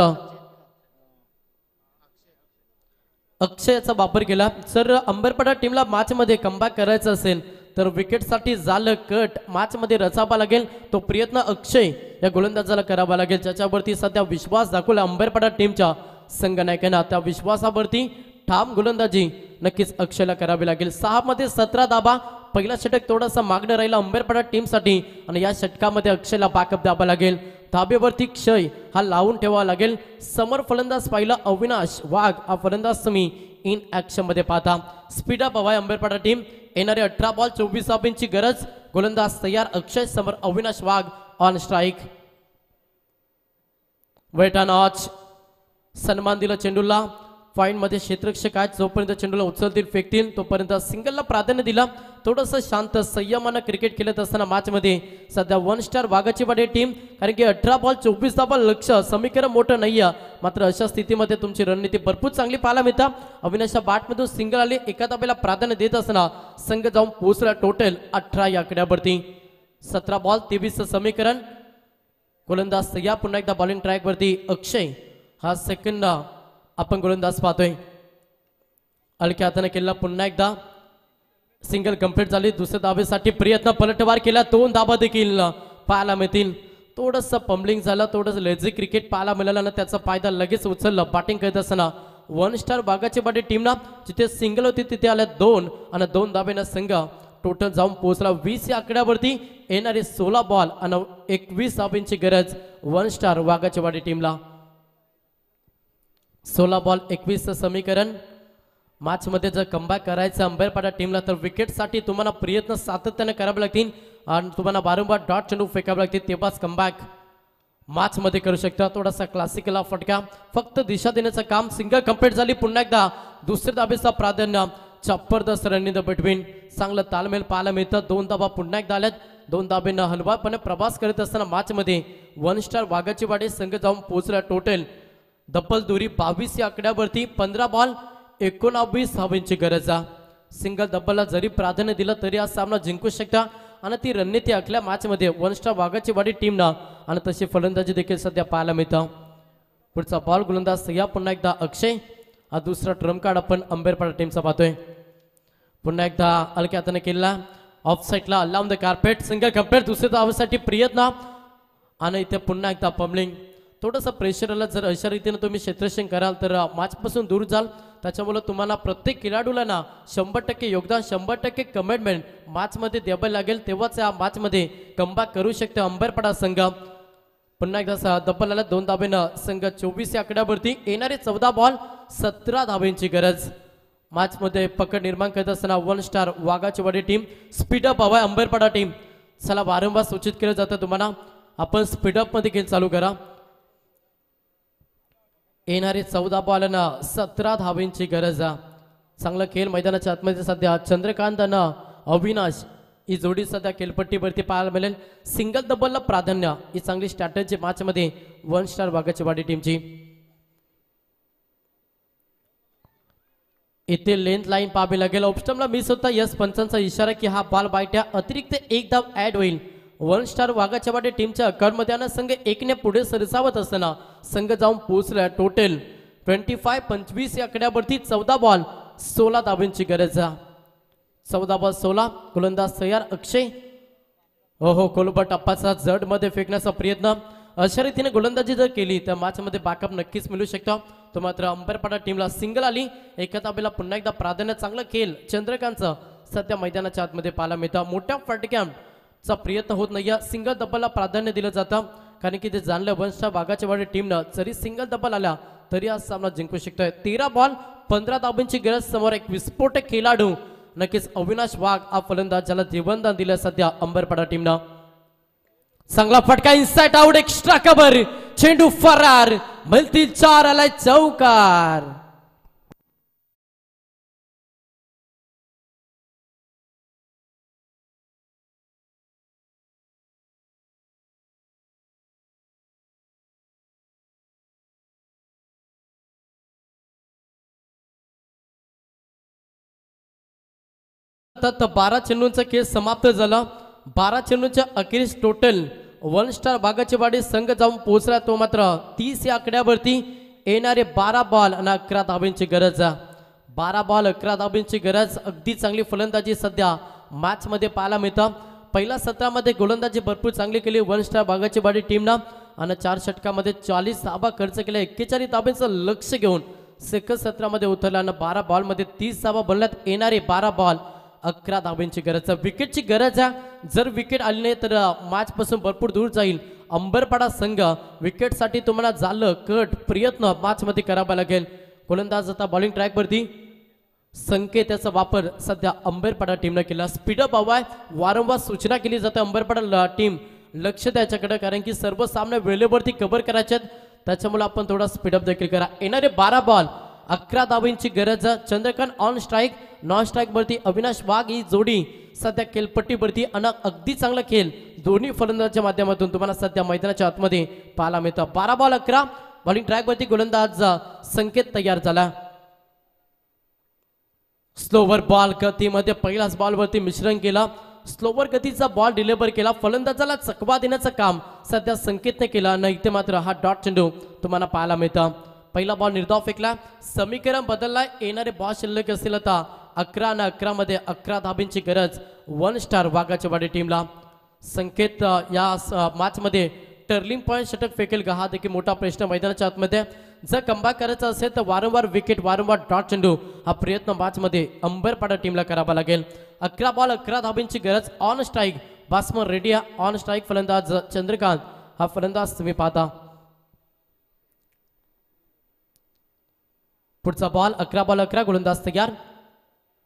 अक्षयचा वापर केला. जर अंबेरपाडा टीमला मॅच मध्ये कमबॅक करायचं असेल तर विकेटसाठी झालं कट, मॅच मध्ये रचावा लागेल. तो प्रयत्न अक्षय या गोलंदाजाला करावा लागेल, ज्याच्यावरती सध्या विश्वास दाखवला अंबेरपाडा टीमच्या संघनायकांना. त्या विश्वासावरती ठाम गोलंदाजी नक्कीच अक्षयला करावी लागेल. 6 मध्ये 17 धाबा. पहिला षटक थोडासा मागणं राहिला अंबेरपाडा टीमसाठी आणि या षटकामध्ये अक्षयला बॅकअप द्यावा लागेल. धाब्यावरती क्षय हा लावून ठेवावा लागेल. समोर फलंदाज पाहिला अविनाश वाघ, हा फलंदाज तुम्ही इन ऍक्शन मध्ये पाहता. स्पीडअप हवाय अंबेरपाडा टीम. येणारे 18 बॉल 24 धाब्यांची गरज. गोलंदाज तयार. अक्षय समोर Avinash Wagh on strike. Wait and watch. सन्मान दिला चेंडूला. फाईन मध्ये क्षेत्ररक्षक आहेत, जोपर्यंत चेंडूला उचलतील फेकतील तोपर्यंत सिंगलला प्राधान्य दिला. थोडंसं शांत संयमानं क्रिकेट खेळत असताना मॅच मध्ये सध्या 1 स्टार वाघाची वाडी टीम, कारण की 18 बॉल 24 धाबा लक्ष, समीकरण मोठं नाहीये. मात्र अशा स्थितीमध्ये तुमची रणनीती भरपूर चांगली पाहायला मिळतात. अविनाशच्या बॅटमधून सिंगल आले, एका धाब्याला प्राधान्य देत असताना संघ जाऊन पोहोचला टोटल 18 या आकड्यावरती. 17 बॉल 23 समीकरण. गोलंदाज तयार. पुन्हा एकदा बॉलिंग ट्रॅक वरती अक्षय हा सेकंड आपण गोलंदाज पाहतोय हलक्या हाताने केला पुन्हा एकदा सिंगल कंप्लीट झाली दुसऱ्या धाबेसाठी प्रयत्न पलटवार केला 2 धाबा देखील पाहायला मिळतील थोडंसं पंबलिंग झालं थोडंसं लेझी क्रिकेट पाहायला मिळालं ना त्याचा फायदा लगेच उचलला बॅटिंग करत असताना 1 स्टार बागाची बाटी टीमना जिथे सिंगल होती तिथे आल्या 2 आणि 2 धाब्यानं संघ टोटल जाऊन पोहोचला 20 या आकड्यावरती येणारे 16 बॉल आणि 21 धाब्यांची गरज 1 स्टार वाघाची वाडी टीमला 16 बॉल 21 समीकरण मॅच मध्ये जर कमबॅक करायचं अंबेरपाडा टीमला तर विकेटसाठी तुम्हाला प्रयत्न सातत्याने करावे लागतील आणि तुम्हाला वारंवार डॉट चेंडू फेकावे लागतील तेव्हाच कमबॅक मॅच मध्ये करू शकता थोडासा क्लासिकल फटका फक्त दिशा देण्याचं काम सिंगल कंप्लीट झाली पुन्हा एकदा दुसऱ्या धाबेचा प्राधान्य जबरदस्त रन इन द बिटवीन चांगलं तालमेल पाहायला मिळतं 2 धाबा पुन्हा एकदा आल्यात 2 धाब्यांना हलवापणे प्रवास करत असताना मॅच मध्ये 1 स्टार वाघाची वाडी संघ जाऊन पोहोचला टोटल डबल दुरी 22 या आकड्यावरती 15 बॉल 19 धाब्यांची गरज सिंगल डबलला जरी प्राधान्य दिलं तरी आज सामना जिंकू शकता आणि ती रणनीती आखल्या मॅच मध्ये 1 स्टार वाघाची वाडी टीमना आणि तशी फलंदाजी देखील सध्या पाहायला मिळतं पुढचा बॉल गोलंदाज या पुन्हा एकदा अक्षय हा दुसरा ट्रम्प कार्ड आपण अंबेरपाडा टीमचा पाहतोय पुन्हा एकदा हलक्या हाताने केला ऑफ साईडला alone the carpet single complete दुसऱ्या धावेसाठी प्रयत्न आणि इथे पुन्हा एकदा पम्बलिंग थोडंसं प्रेशरला जर अशा रीतीने तुम्ही क्षेत्ररक्षण कराल तर मॅच पासून दूर जाल त्याच्यामुळे तुम्हाला प्रत्येक खेळाडूला ना 100% योगदान 100% कमिटमेंट मॅच मध्ये द्यावे लागेल तेव्हाच या मॅच मध्ये कमबॅक करू शकते अंबेरपाडा संघ पुन्हा एकदा डबल आला 2 धाब्यानं संघ 24 या आकड्यावरती येणारे 14 बॉल 17 धाब्यांची गरज मॅच मध्ये पकड निर्माण करत असताना 1 स्टार वाघाची वाडी टीम स्पीडअप हवाय अंबेरपाडा टीम चला वारंवार सूचित केलं जातं तुम्हाला आपण स्पीडअप मध्ये खेळ चालू करा येणारे 14 बॉल ना 17 धाब्यांची गरज चांगला खेळ मैदानाच्या आतमध्ये सध्या चंद्रकांत आणि अविनाश ही जोडी सध्या खेळपट्टीवरती पाहायला मिळेल सिंगल डबलला प्राधान्य ही चांगली स्ट्रॅटेजी मॅच मध्ये 1 स्टार वाघाची वाडी टीमची इथे लेंथ लाईन पाहावी लागेल ऑप्शनला मिस होता यस पंचांचा इशारा की हा बॉल बायट्या अतिरिक्त एक धाव ऍड होईल 1 स्टार वाघाच्या वाडी टीमच्या अकाउंटमध्ये आणि संघ 1 ने पुढे सरसावत असताना संघ जाऊन पोहोचला टोटल 25 या आकड्यावरती 14 बॉल 16 धाब्यांची गरज 14 बॉल 16 गोलंदाज तयार अक्षय हो कोलबा टप्पाचा जड मध्ये फेकण्याचा प्रयत्न अशा रीतीने गोलंदाजी जर केली तर मॅच मध्ये बॅकअप नक्कीच मिळू शकतो तो मात्र अंबेरपाडा टीमला सिंगल आली एका धाब्याला पुन्हा एकदा प्राधान्य चांगलं खेळ चंद्रकांतचं सध्या मैदानाच्या आतमध्ये पाहायला मिळतं मोठ्या फटक्यांचा प्रयत्न होत नाही सिंगल डबलला प्राधान्य दिलं जातं कारण की ते जाणलं 1 स्टार वाघाच्या वाडी टीमनं जरी सिंगल डबल आला तरी आज सामना जिंकू शकतोय 13 बॉल 15 धाब्यांची गरज समोर एक विस्फोटक खेळाडू नक्कीच अविनाश वाघ हा फलंदाज ज्याला जीवनदान दिलं सध्या अंबेरपाडा टीमनं चांगला फटका इनसाइड आउट एक्स्ट्रा कव्हर चेंडू फरार मिळतील 4 आलाय चौकार तर 12 चेंडूंचा खेळ समाप्त झाला 12 चेंडूंच्या अखेरीस टोटल 1 स्टार वाघाची वाडी संघ जाऊन पोहोचला तो मात्र 30 या आकड्यावरती येणारे 12 बॉल आणि 11 धाब्यांची गरज 12 बॉल 11 धाब्यांची गरज अगदी चांगली फलंदाजी सध्या मॅच मध्ये पाहायला मिळतं पहिल्या सत्रामध्ये गोलंदाजी भरपूर चांगली केली 1 स्टार वाघाची वाडी टीमनं आणि 4 षटकामध्ये 40 धाबा खर्च केल्या 41 धाब्यांचं लक्ष घेऊन सेकंड सत्रामध्ये उतरला आणि 12 बॉल मध्ये 30 धाबा बनल्यात येणारे 12 बॉल 11 धाब्यांची गरज विकेटची गरज आहे जर विकेट आली नाही तर मॅच पासून भरपूर दूर जाईल अंबेरपाडा संघ विकेटसाठी तुम्हाला झालं कट प्रयत्न मॅच मध्ये करावा लागेल गोलंदाज आता बॉलिंग ट्रॅक वरती संकेताचा वापर सध्या अंबेरपाडा टीमने केला स्पीडअप हवाय वारंवार सूचना केली जाते अंबेरपाडा टीम लक्ष द्यायच्याकडे कारण की सर्व सामने वेळेवरती कव्हर करायचे त्याच्यामुळे आपण थोडा स्पीडअप देखील करा येणारे 12 बॉल 11 धाब्यांची गरज Chandrakant on strike non strike वरती अविनाश वाघ ही जोडी सध्या खेळपट्टीवरती आणि अगदी चांगला खेळ दोन्ही फलंदाजाच्या माध्यमातून तुम्हाला सध्या मैदानाच्या आतमध्ये पाहायला मिळतं 12 बॉल 11 बॉलिंग ट्रॅक वरती गोलंदाज संकेत तयार झाला स्लोवर बॉल गतीमध्ये पहिल्याच बॉल वरती मिश्रण केला स्लोवर गतीचा बॉल डिलिव्हर केला फलंदाजाला चकवा देण्याचं काम सध्या संकेतने केलं आणि इथे मात्र हा डॉट चेंडू तुम्हाला पाहायला मिळतं पहिला बॉल निर्धाव फेकला, समीकरण बदलला, येणारे बॉल शिल्लक असतील आता 11 आणि 11 मध्ये 11 धाबींची गरज 1 स्टार वाघाच्या वाडी टीमला. संकेत या मॅच मध्ये टर्लिंग पॉइंट षटक फेकेल का हा देखील मोठा प्रश्न मैदानाच्या आतमध्ये. जर कमबॅक करायचा असेल तर वारंवार विकेट वारंवार डॉट चेंडू हा प्रयत्न मॅच मध्ये अंबरपाडा टीमला करावा लागेल. 11 बॉल 11 धाबींची गरज, on strike batsman ready, on strike फलंदाज चंद्रकांत हा फलंदाज तुम्ही पाहता. पुढचा बॉल 11 बॉल 11 गोलंदाज तयार.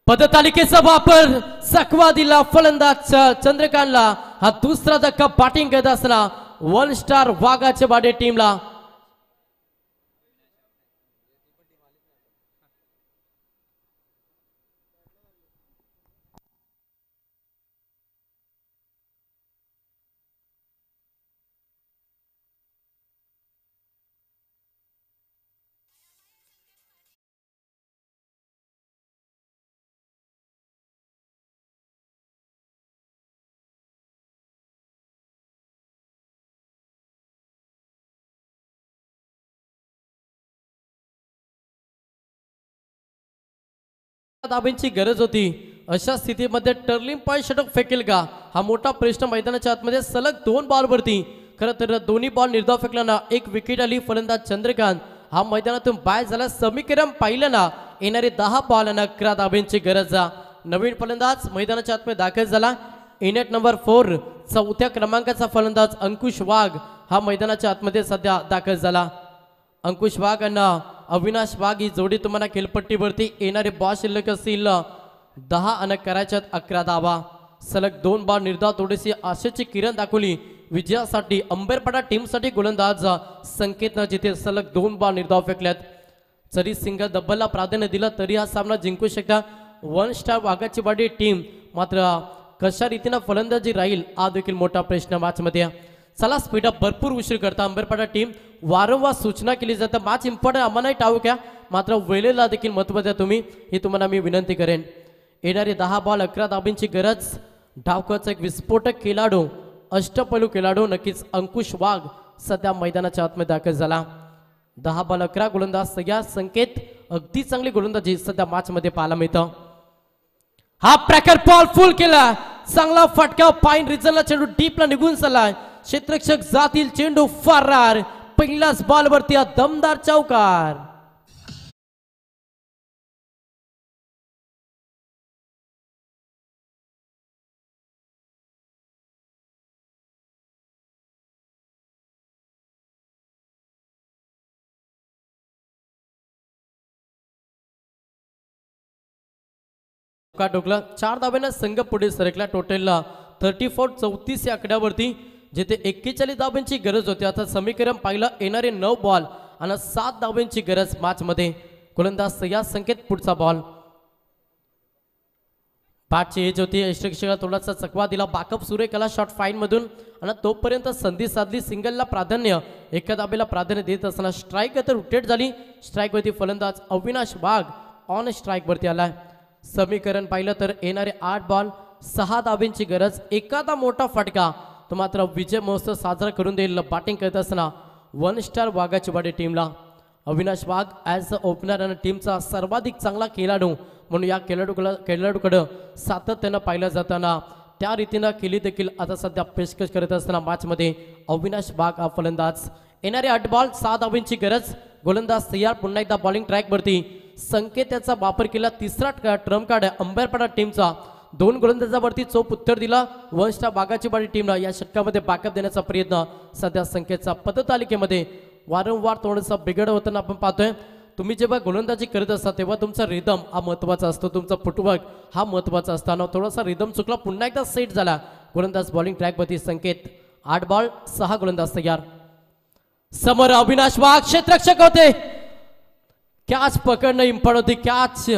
पदतालिकेचा वापर सकवा दिला फलंदाज चंद्रकांतला. हा दुसरा धक्का बॅटिंग करत असताना 1 स्टार वाघाच्या वाडी टीमला. धाबींची गरज होती, अशा स्थितीमध्ये टर्लिंग पॉइंट षटक फेकेल का हा मोठा प्रश्न मैदानाच्या आतमध्ये. सलग 2 बॉलवरती खरं तर दोन्ही बॉल निर्धाव फेकल्यानं 1 विकेट आली. फलंदाज चंद्रकांत हा मैदानातून बाहेर झाला. समीकरण पाहिलं ना, येणारे 10 बॉल आणि 11 धाबींची गरज. नवीन फलंदाज मैदानाच्या आतमध्ये दाखल झाला. इनेट नंबर 4 चौथ्या क्रमांकाचा फलंदाज अंकुश वाघ हा मैदानाच्या आतमध्ये सध्या दाखल झाला. अंकुश वाघ आणि अविनाश वाघ ही जोडी तुम्हाला खेळपट्टीवरती. येणारे बॉल शिल्लक असतील 10 आणि करायच्यात 11 धावा. सलग 2 बॉल निर्धाव, थोडीशी आशेची किरण दाखवली विजयासाठी अंबरपाडा टीमसाठी. गोलंदाज संकेतनं जिथे सलग 2 बॉल निर्धाव फेकल्यात. जरी सिंगल डबलला प्राधान्य दिलं तरी हा सामना जिंकू शकता 1 स्टार वाघाची वाडी टीम. मात्र कशा रीतीनं फलंदाजी राहील हा देखील मोठा प्रश्न मॅच मध्ये. चला स्पीडअप भरपूर उशीर करता अंबरपाडा टीम. वारंवार सूचना केली जाते मॅच इम्पॉर्टंट आम्हालाही टाळू घ्या, मात्र वेळेला देखील महत्त्व द्या तुम्ही, ही तुम्हाला मी विनंती करेन. येणारे 10 बॉल 11 धाबींची गरज. डावखोचा एक विस्फोटक खेळाडू, अष्टपैलू खेळाडू नक्कीच अंकुश वाघ सध्या मैदानाच्या आतमध्ये दाखल झाला. 10 बॉल 11 गोलंदाज तयार. संकेत अगदी चांगली गोलंदाजी सध्या मॅच मध्ये पाहायला मिळतं. हा प्रॅकर बॉल फुल केला, चांगला फटका, पाईन रिजनला चेंडू डीपला निघून चाललाय. क्षेत्ररक्षक जातील, चेंडू फरार. पहिल्याच बॉलवरती हा दमदार चौकार. टोकला 4 धाब्यानं संघ पुढे सरकला. टोटलला 34 34 या आकड्यावरती, जिथे 41 धाब्यांची गरज होती. आता समीकरण पाहिलं, येणारे 9 बॉल आणि 7 धाब्यांची गरज मॅच मध्ये. गोलंदाज या संकेत. पुढचा बॉल बॅटची एज होती, यष्टिक्षकाला थोडासा चकवा दिला. बाकअप सुरेख केला शॉट फाईन मधून आणि तोपर्यंत संधी साधली. सिंगलला प्राधान्य, एका धाब्याला प्राधान्य देत असताना स्ट्राईक तर रोटेट झाली. स्ट्राईक वरती फलंदाज अविनाश वाघ ऑन स्ट्राईक वरती आलाय. समीकरण पाहिलं तर येणारे 8 बॉल 6 धाब्यांची गरज. एखादा मोठा फटका तो मात्र विजय महोत्सव साजरा करून देईल. बॅटिंग करत असताना 1 स्टार वाघाची वाडी टीमला. अविनाश वाघ ॲज अ ओपनर आणि टीमचा सर्वाधिक चांगला खेळाडू म्हणून या खेळाडूकडं सातत्यानं पाहिलं जाताना त्या रीतीनं केली देखील आता सध्या पेशकश करत असताना मॅचमध्ये अविनाश वाघ हा फलंदाज. येणारे 8 बॉल 6 धाब्यांची गरज. गोलंदाज तयार. पुन्हा एकदा बॉलिंग ट्रॅकवरती संकेताचा वापर केला. तिसरा ट्रम्प कार्ड अंबरपाडा टीमचा. 2 गोलंदाजावरती चोप उत्तर दिला 1 स्टार वाघाची वाडी टीमला. या षटकामध्ये बॅकअप देण्याचा प्रयत्न सध्या संकेतचा पदतालिकेमध्ये वारंवार थोडंसं बिघड होताना आपण पाहतोय. तुम्ही जेव्हा गोलंदाजी करत असता तेव्हा तुमचा रिदम हा महत्त्वाचा असतो, तुमचा फुटवर्क हा महत्त्वाचा असताना थोडासा रिदम चुकला. पुन्हा एकदा सेट झाला गोलंदाज. बॉलिंग ट्रॅकवरती संकेत. 8 बॉल 6 गोलंदाज तयार. समोर अविनाश वाघ क्षेत्ररक्षक होते. कॅच पकडणं इम्पॉर्टंट होती. कॅच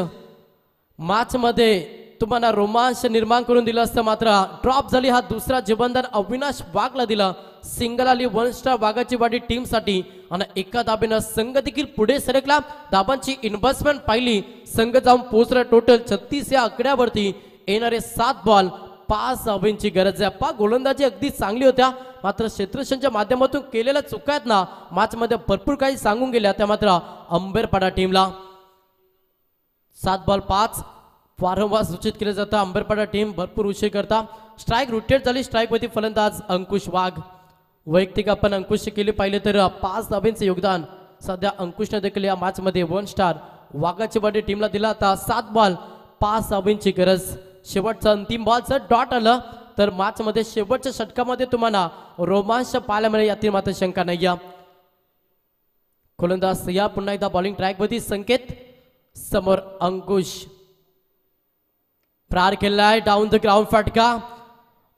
मॅच मध्ये तुम्हाला रोमांच निर्माण करून दिलं असतं, मात्र ड्रॉप झाली. हा दुसरा जीवनदान अविनाश वाघला दिला. सिंगल आली 1 स्टार वाघाची वाडी टीमसाठी आणि एका धाब्यानं संघ देखील पुढे सरकला. धाबांची इन्व्हेस्टमेंट पाहिली, संघ जाऊन पोहोचला टोटल 36 या आकड्यावरती. येणारे 7 बॉल 5 धावांची गरज आहे. गोलंदाजी अगदी चांगली होत्या, मात्र क्षेत्ररक्षणाच्या माध्यमातून केलेल्या चुका आहेत ना मॅच मध्ये भरपूर काही सांगून गेल्या त्या मात्र अंबेरपाडा टीमला. 7 बॉल 5 वारंवार सूचित केलं जातं. अंबेरपाडा टीम भरपूर उशीर करता. स्ट्राईक रोटेट झाली. स्ट्राईक वरती फलंदाज अंकुश वाघ. वैयक्तिक आपण अंकुश केले पाहिले तर 5 धावांचे योगदान सध्या अंकुशने देखील या मॅच मध्ये 1 स्टार वाघाची वाडी टीमला दिला. आता 7 बॉल 5 धावांची गरज. शेवटचा अंतिम बॉलचं डॉट आलं तर मॅच मध्ये शेवटच्या षटकामध्ये तुम्हाला रोमांच पाहायला मिळेल यातील मात्र शंका नाही. गोलंदाज या पुन्हा एकदा बॉलिंग ट्रॅक वरती. संकेत समोर अंकुश. प्रार केलाय डाऊन द ग्राउंड फटका.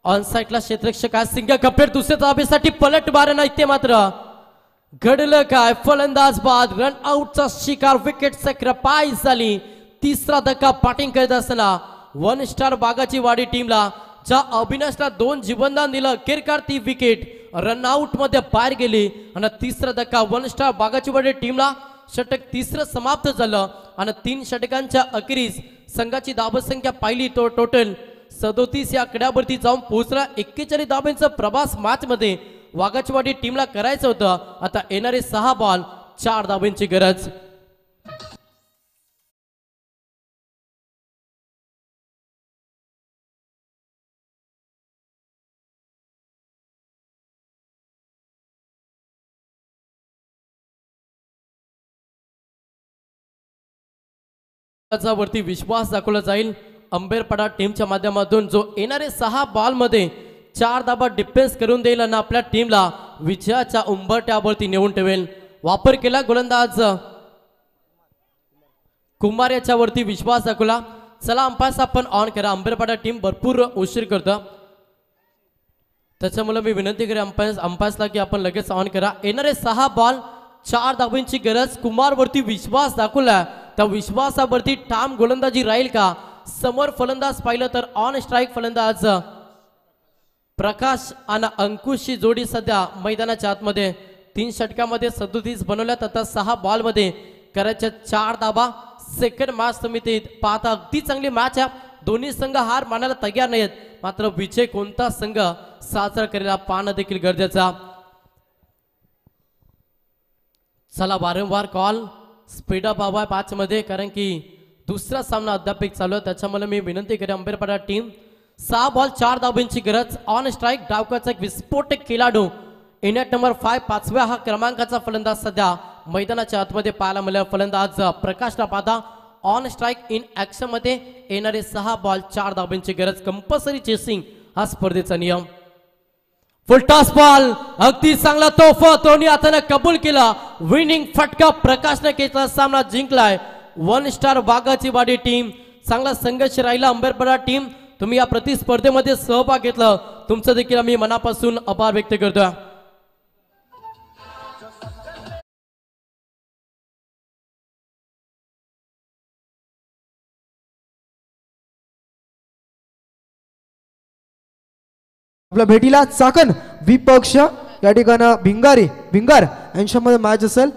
ऑन साइडला क्षेत्ररक्षक सिंग कप्लेट दुसऱ्या धाबेसाठी पलट मारे नाही ते मात्र घडलं काय. फलंदाज बाद रन आउटचा शिकार. विकेट सॅक्रिफाईस झाली. तिसरा धक्का बॅटिंग करत असताना 1 स्टार बागाची वाडी टीमला ज्या अविनाशला 2 जीवनदान दिलं अखेरकार ती विकेट रनआउट मध्ये बाहेर गेली आणि तिसरा धक्का 1 स्टार बागाची वाडी टीमला. षटक तिसरं समाप्त झालं आणि 3 षटकांच्या अखेरीस संघाची धावसंख्या पाहिली तो टोटल 37 या आकड्यावरती जाऊन पोहोचला. 41 धावांचा प्रवास मॅच मध्ये वाघाची वाडी टीमला करायचं होतं. आता येणारे 6 बॉल 4 धावांची गरज. वरती विश्वास दाखवला जाईल अंबेरपाडा टीमच्या माध्यमातून जो येणारे 6 बॉल मध्ये 4 धावा डिफेन्स करून देईल आणि आपल्या टीमला विजयाच्या उंबरठ्यावरती नेऊन ठेवेल. वापर केला गोलंदाज कुमार याच्या वरती विश्वास दाखवला. चला अंपायर्स आपण ऑन करा. अंबेरपाडा टीम भरपूर उशीर करतं त्याच्यामुळे मी विनंती करेन अंपायर्सला की आपण लगेच ऑन करा. येणारे 6 बॉल 4 धावांची गरज. कुमार वरती विश्वास दाखवला. त्या विश्वासावरती ठाम गोलंदाजी राहील का. समोर फलंदाज पाहिलं तर ऑन स्ट्राईक फलंदाज प्रकाश आणि अंकुशची जोडी सध्या मैदानाच्या आतमध्ये. 3 षटकामध्ये 37 बनवल्यात. आता 6 बॉल मध्ये करायच्या 4 धावा. सेकंड मॅच तुम्ही ते पाहता अगदी चांगली मॅच आहे. दोन्ही संघ हार मानायला तयार नाहीत, मात्र विजय कोणता संघ साजरा करायला पाहणं देखील गरजेचा. चला वारंवार कॉल स्पीड अप हवा मॅच मध्ये कारण की दुसरा सामना अद्याप चालू आहे. त्याच्यामुळे मी विनंती करेन अंबेरपाडा टीम 6 बॉल 4 धावांची गरज. ऑन स्ट्राईक डावकाचा एक विस्फोटक खेळाडू इंडिया नंबर 5 5व्या हा क्रमांकाचा फलंदाज सध्या मैदानाच्या आतमध्ये पाहायला मिळाला. फलंदाज प्रकाशला पाहता ऑन स्ट्राईक इन ऍक्शन मध्ये. येणारे 6 बॉल 4 धावांची गरज. कंपल्सरी चेसिंग हा स्पर्धेचा नियम. फुलटॉस बॉल अगदी चांगला तोफा दोन्ही हाताने कबूल केला. विनिंग फटका प्रकाशने केला. सामना जिंकलाय 1 स्टार वाघाची वाडी टीम. चांगला संघर्ष राहिला अंबेरपाडा टीम. तुम्ही या प्रतिस्पर्धेमध्ये सहभाग घेतला तुमचं देखील आम्ही मनापासून आभार व्यक्त करतोय. आपल्या भेटीला चाकण विपक्ष या ठिकाणी भिंगार यांच्यामध्ये मॅच असेल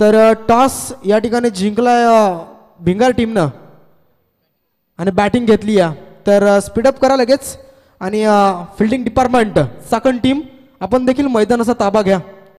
तर टॉस या ठिकाणी जिंकलाय भिंगार टीमनं आणि बॅटिंग घेतली आहे. तर स्पीडअप करा लगेच आणि फिल्डिंग डिपार्टमेंट चाकण टीम आपण देखील मैदानाचा ताबा घ्या.